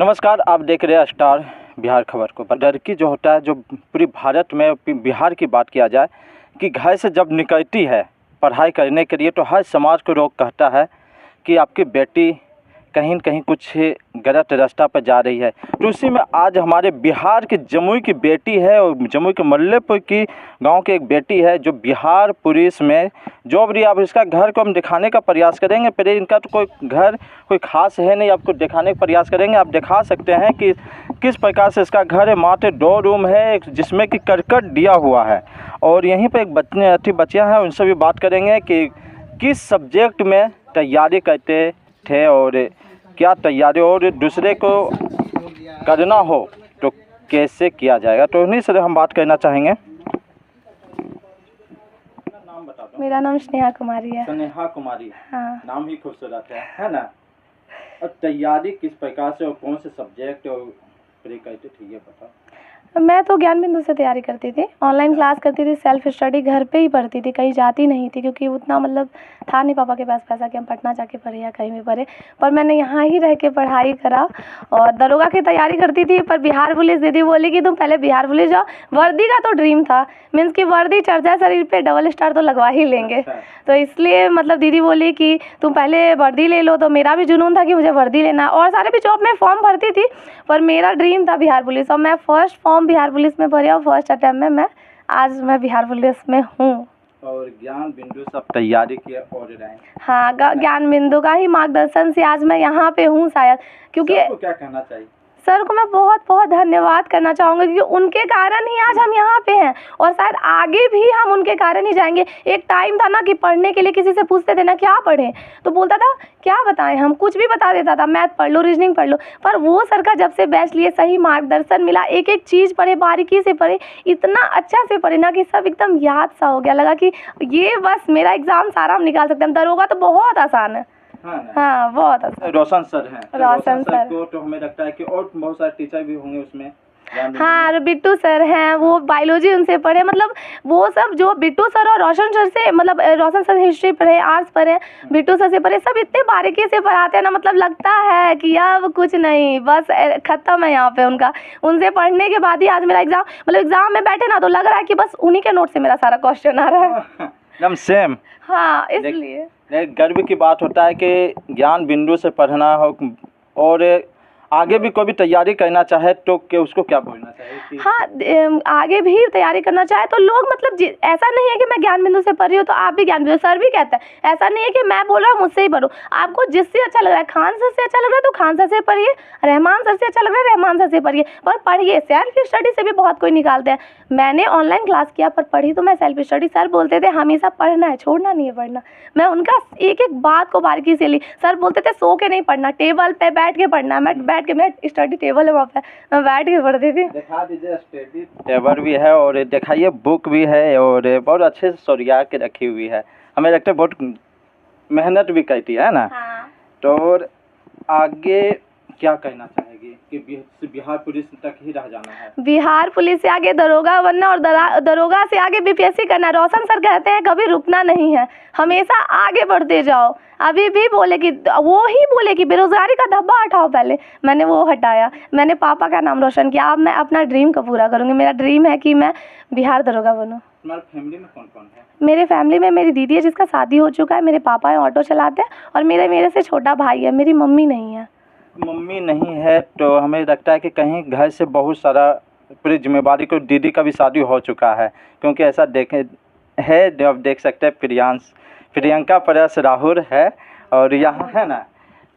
नमस्कार, आप देख रहे हैं स्टार बिहार खबर को। लड़की जो होता है, जो पूरी भारत में बिहार की बात किया जाए कि घर से जब निकलती है पढ़ाई करने के लिए, तो हर समाज को लोग कहता है कि आपकी बेटी कहीं न कहीं कुछ गलत रास्ता पर जा रही है। तो उसी में आज हमारे बिहार की जमुई की बेटी है, और जमुई के मल्लेपुर की गांव की एक बेटी है जो बिहार पुलिस में जॉब रही। अब इसका घर को हम दिखाने का प्रयास करेंगे। पहले इनका तो कोई घर कोई ख़ास है नहीं, आपको दिखाने का प्रयास करेंगे। आप दिखा सकते हैं कि किस प्रकार से इसका घर है। मात्र 2 रूम है, जिसमें कि करकट दिया हुआ है। और यहीं पर एक बच्चियाँ हैं, उनसे भी बात करेंगे कि किस सब्जेक्ट में तैयारी करते थे और क्या तैयारी, और दूसरे को करना हो तो कैसे किया जाएगा। तो उन्हीं से हम बात करना चाहेंगे। नाम बता दो। मेरा नाम स्नेहा कुमारी है। स्नेहा कुमारी, हाँ। नाम ही खूबसूरत है ना। और तैयारी किस प्रकार से और कौन से सब्जेक्ट और करते थे, ये बताओ। मैं तो ज्ञान बिंदु से तैयारी करती थी, ऑनलाइन क्लास करती थी, सेल्फ स्टडी घर पे ही पढ़ती थी, कहीं जाती नहीं थी क्योंकि उतना मतलब था नहीं पापा के पास पैसा कि हम पटना जाके पढ़े या कहीं भी पढ़े। पर मैंने यहाँ ही रह के पढ़ाई करा और दरोगा की तैयारी करती थी। पर बिहार पुलिस दीदी बोली कि तुम पहले बिहार पुलिस जाओ। वर्दी का तो ड्रीम था, मीन्स की वर्दी चढ़ जाए शरीर पे डबल स्टार तो लगवा ही लेंगे। तो इसलिए मतलब दीदी बोली कि तुम पहले वर्दी ले लो। तो मेरा भी जुनून था कि मुझे वर्दी लेना, और सारे भी जॉब में फॉर्म भरती थी, पर मेरा ड्रीम था बिहार पुलिस। और मैं फर्स्ट फॉर्म बिहार पुलिस में भरी और फर्स्ट अटैम्प्ट में आज मैं बिहार पुलिस में हूँ। और ज्ञान बिंदु सब तैयारी किया और हाँ, ज्ञान बिंदु का ही मार्गदर्शन से आज मैं यहाँ पे हूँ शायद। क्योंकि सबको क्या कहना चाहिए? सर को मैं बहुत बहुत धन्यवाद करना चाहूँगी क्योंकि उनके कारण ही आज हम यहाँ पे हैं, और शायद आगे भी हम उनके कारण ही जाएंगे। एक टाइम था ना कि पढ़ने के लिए किसी से पूछते थे ना क्या पढ़ें, तो बोलता था क्या बताएं, हम कुछ भी बता देता था, मैथ पढ़ लो, रीजनिंग पढ़ लो। पर वो सर का जब से बैच लिए, सही मार्गदर्शन मिला, एक एक चीज़ पढ़े, बारीकी से पढ़े, इतना अच्छा से पढ़े ना कि सब एकदम याद सा हो गया। लगा कि ये बस मेरा एग्ज़ाम सारा हम निकाल सकते हैं। दरोगा तो बहुत आसान है। हाँ, बहुत अच्छा। रोशन सर हैं। रोशन सर को तो हमें लगता है कि और बहुत सारे टीचर भी होंगे उसमें। हाँ, बिट्टू सर हैं, वो बायोलॉजी उनसे पढ़े। मतलब वो सब जो बिट्टू सर और रोशन सर से, मतलब रोशन सर हिस्ट्री पढ़े, आर्ट्स पढ़े, बिट्टू सर से पढ़े, सब इतने बारीकी से पढ़ाते हैं ना, मतलब लगता है कि अब कुछ नहीं, बस खत्म है यहाँ पे उनका। उनसे पढ़ने के बाद ही आज मेरा एग्जाम, मतलब एग्जाम में बैठे ना तो लग रहा है कि बस उन्हीं के नोट से मेरा सारा क्वेश्चन आ रहा है। एकदम सेम। हाँ, इसलिए गर्व की बात होता है कि ज्ञान बिंदु से पढ़ना हो, और आगे भी कोई भी तैयारी करना चाहे तो उसको क्या बोलना चाहिए? हाँ, आगे भी तैयारी करना चाहे तो लोग, मतलब ऐसा नहीं है कि मैं ज्ञान बिंदु से पढ़ रही हूँ तो आप भी ज्ञान बिंदु। सर भी कहता है ऐसा नहीं है कि मैं बोल रहा हूँ मुझसे ही पढ़ो, आपको जिससे अच्छा लग रहा है। खान सर से अच्छा लग रहा है तो खान सर से पढ़िए, रहमान सर से अच्छा लग रहा है रहमान सर से पढ़िए, पर पढ़िए। सेल्फ स्टडी से भी बहुत कोई निकालते हैं। मैंने ऑनलाइन क्लास किया पर पढ़ी तो मैं सेल्फ स्टडी। सर बोलते थे हमेशा पढ़ना है, छोड़ना नहीं है पढ़ना। मैं उनका एक एक बात को बारीकी से ली। सर बोलते थे सो के नहीं पढ़ना, टेबल पे बैठ के पढ़ना। मैं बैठ के, मैं स्टडी टेबल है वहाँ पे, मैं बैठ के पढ़ती थी। दिखा दीजिए, स्टडी टेबल भी है और दिखाइए बुक भी है, और बहुत अच्छे से सरिया के रखी हुई है। हमें लगता है बहुत मेहनत भी करती है ना। हाँ। तो और आगे क्या कहना चाहेगी कि बिहार पुलिस तक ही रह जाना है? बिहार पुलिस से आगे दरोगा बनना, और दरोगा से आगे बीपीएससी करना। रोशन सर कहते हैं कभी रुकना नहीं है, हमेशा आगे बढ़ते जाओ। अभी भी बोले कि वो ही बोले कि बेरोजगारी का धब्बा हटाओ। पहले मैंने वो हटाया, मैंने पापा का नाम रोशन किया। अब मैं अपना ड्रीम को पूरा करूँगी। मेरा ड्रीम है कि मैं बिहार दरोगा बनूँ। तुम्हारी फैमिली में कौन कौन है? मेरे फैमिली में मेरी दीदी है जिसका शादी हो चुका है, मेरे पापा हैं ऑटो चलाते हैं, और मेरे से छोटा भाई है। मेरी मम्मी नहीं है। मम्मी नहीं है तो हमें लगता है कि कहीं घर से बहुत सारा पूरी जिम्मेदारी को, दीदी का भी शादी हो चुका है, क्योंकि ऐसा देखे है, जब देख सकते हैं प्रियंका परस राहुल है और यहाँ है ना।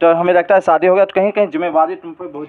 तो हमें लगता है शादी हो गया तो कहीं कहीं जिम्मेदारी तुम पर बहुत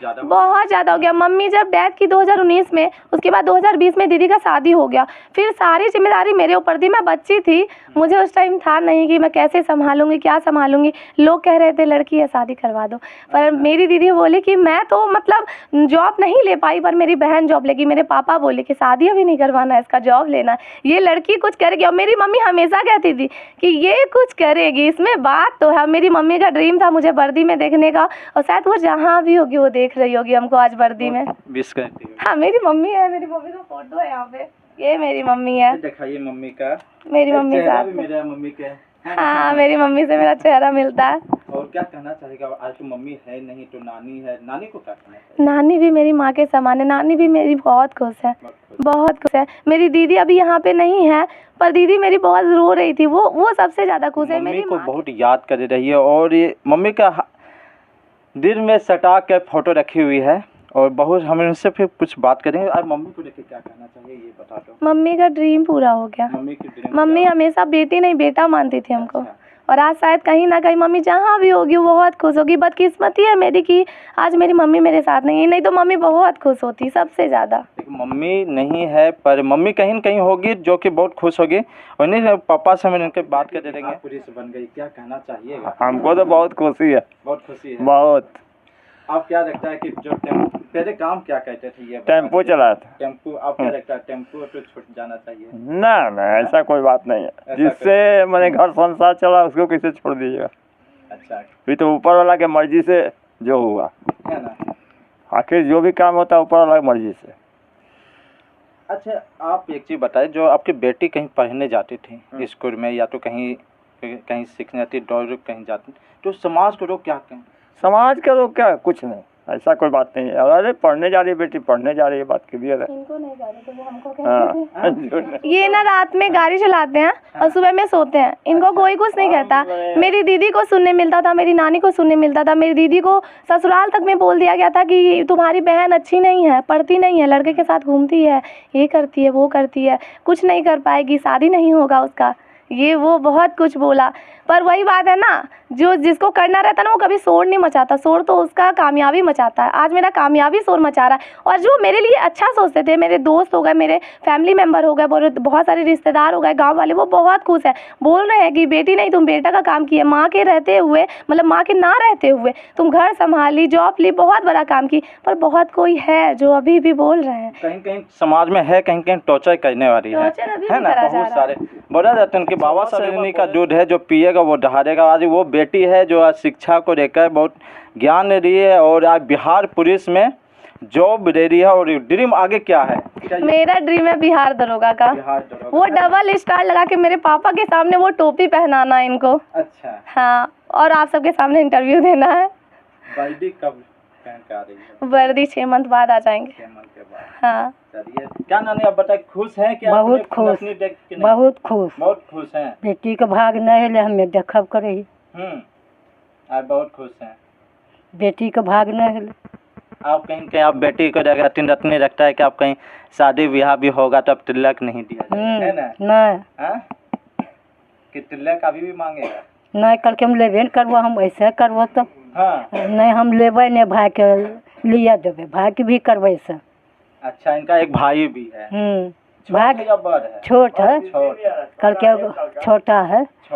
ज़्यादा हो गया। मम्मी जब डेथ की 2019 में, उसके बाद 2020 में दीदी का शादी हो गया, फिर सारी जिम्मेदारी मेरे ऊपर थी। मैं बच्ची थी, मुझे उस टाइम था नहीं कि मैं कैसे संभालूंगी, क्या संभालूंगी। लोग कह रहे थे लड़की है शादी करवा दो, पर मेरी दीदी बोली कि मैं तो मतलब जॉब नहीं ले पाई, पर मेरी बहन जॉब लेगी। मेरे पापा बोले कि शादी अभी नहीं करवाना, इसका जॉब लेना, ये लड़की कुछ करेगी। और मेरी मम्मी हमेशा कहती थी कि ये कुछ करेगी, इसमें बात तो है। मेरी मम्मी का ड्रीम था मुझे वर्दी में देखने का, और शायद वो जहाँ भी होगी वो देख रही होगी हमको आज वर्दी में। मिस करती है। हाँ, मेरी मम्मी है, मेरी मम्मी का फोटो है यहाँ पे, ये मेरी मम्मी है। दिखाइए मम्मी का, मेरी मम्मी साथ मेरा मम्मी का। हाँ, मेरी मम्मी से मेरा चेहरा मिलता है। और क्या कहना चाहेगा, आज तो मम्मी है नहीं तो नानी है, नानी को क्या कहना चाहिए? नानी भी मेरी माँ के समान है, नानी भी मेरी बहुत खुश है, बहुत खुश है। मेरी दीदी अभी यहाँ पे नहीं है, पर दीदी मेरी बहुत रो रही थी, वो सबसे ज़्यादा खुश है। मम्मी मेरी को माँ बहुत याद कर रही है और ये मम्मी का दिल में सटा के फोटो रखी हुई है और बहुत हम उनसे फिर कुछ बात करेंगे। और मम्मी को लेकर क्या कहना चाहिए ये बता दो। मम्मी का ड्रीम पूरा हो गया। मम्मी की ड्रीम मम्मी हमेशा बेटी नहीं बेटा मानती थी हमको, अच्छा। और आज शायद कहीं ना कहीं मम्मी जहाँ भी होगी वो बहुत खुश होगी। बदकिस्मती है मेरी कि आज मेरी मम्मी मेरे साथ नहीं है, नहीं तो मम्मी बहुत खुश होती सबसे ज़्यादा। मम्मी नहीं है पर मम्मी कहीं न कहीं होगी जो कि बहुत खुश होगी। और नहीं पापा से हम इनके बात कर देंगे। पुलिस बन गई, क्या कहना चाहिए? हमको तो बहुत खुशी है, बहुत खुशी है। बहुत। आप क्या लगता है कि जो पहले काम क्या कहते थे ये? टेम्पो चला था। टेम्पो, आप क्या लगता है टेम्पो तो छूट जाना चाहिए? ना ऐसा कोई बात नहीं है, जिससे मैंने घर संसार चला उसको कैसे छोड़ दीजिएगा। अच्छा, फिर तो ऊपर वाला के मर्जी से जो हुआ है ना। आखिर जो भी काम होता है ऊपर वाला की मर्जी से। अच्छा, आप एक चीज़ बताएं, जो आपकी बेटी कहीं पढ़ने जाती थी स्कूल में या तो कहीं सीखने जाती, डॉक्टर कहीं जाती, तो समाज को लोग क्या कहें? समाज का तो क्या, कुछ नहीं, ऐसा कोई बात नहीं है। अरे पढ़ने जा रही है बेटी, पढ़ने जा रही है, बात क्लियर है। इनको नहीं जाते थे, वो हमको हाँ। कहते थे। ये ना रात में गाड़ी चलाते हैं और सुबह में सोते हैं, इनको कोई कुछ नहीं कहता। मेरी दीदी को सुनने मिलता था, मेरी नानी को सुनने मिलता था, मेरी दीदी को ससुराल तक में बोल दिया गया था कि तुम्हारी बहन अच्छी नहीं है, पढ़ती नहीं है, लड़के के साथ घूमती है, ये करती है, वो करती है, कुछ नहीं कर पाएगी, शादी नहीं होगा उसका, ये वो बहुत कुछ बोला। पर वही बात है ना, जो जिसको करना रहता है ना वो कभी शोर नहीं मचाता, शोर तो उसका कामयाबी मचाता है। आज मेरा कामयाबी शोर मचा रहा है। और जो मेरे लिए अच्छा सोचते थे, मेरे दोस्त हो गए, मेरे फैमिली मेम्बर हो गए, बहुत सारे रिश्तेदार हो गए, गांव वाले, वो बहुत खुश हैं, बोल रहे हैं कि बेटी नहीं तुम बेटा का काम किए, माँ के रहते हुए, मतलब माँ के ना रहते हुए तुम घर संभाली, जॉब ली, बहुत बड़ा काम की। पर बहुत कोई है जो अभी भी बोल रहे हैं, कहीं कहीं समाज में है, कहीं कहीं टॉर्चर करने वाली टॉर्चर अभी है भी ना। करा जा बहुत रहा है। सारे बोला जाता है कि बाबा साहब का दूध है जो पिएगा वो डहारेगा। आज वो बेटी है जो आज शिक्षा को लेकर बहुत ज्ञान दे रही है और आज बिहार पुलिस में जॉब दे रही है। और ड्रीम आगे क्या है? मेरा ड्रीम है बिहार दरोगा का। वो डबल स्टार लगा के मेरे पापा के सामने वो टोपी पहनाना है इनको। अच्छा, हाँ, और आप सबके सामने इंटरव्यू देना है। वर्दी कब पहन के आ रही है? वर्दी 6 मंथ बाद आ जाएंगे। 6 मंथ के बाद। हाँ। चलिए, क्या नानी आप बताए, खुश हैं क्या? बहुत खुश, बहुत खुश। बहुत खुश हैं। बेटी के भाग नहीं ले हमें देखब करे। आप बहुत खुश हैं। बेटी के भाग नहीं ले। आप कहीं आप बेटी को रत्नी रखता है कि आप कहीं शादी ब्याह भी होगा तो अब तिलक नहीं दिया जाएगा, है ना? नहीं, हाँ? कि तिलक अभी भी मांगेगा? नहीं करके हम लेबे न करबो, हम ऐसे करबो तो। हाँ। नहीं हम लेबै नहीं, भाई के लिया देबे, भाई के भी करबै से। अच्छा, इनका एक भाई भी है। भाई छोट है या बड़ है? छोट है, छोट है। करके छोटा है।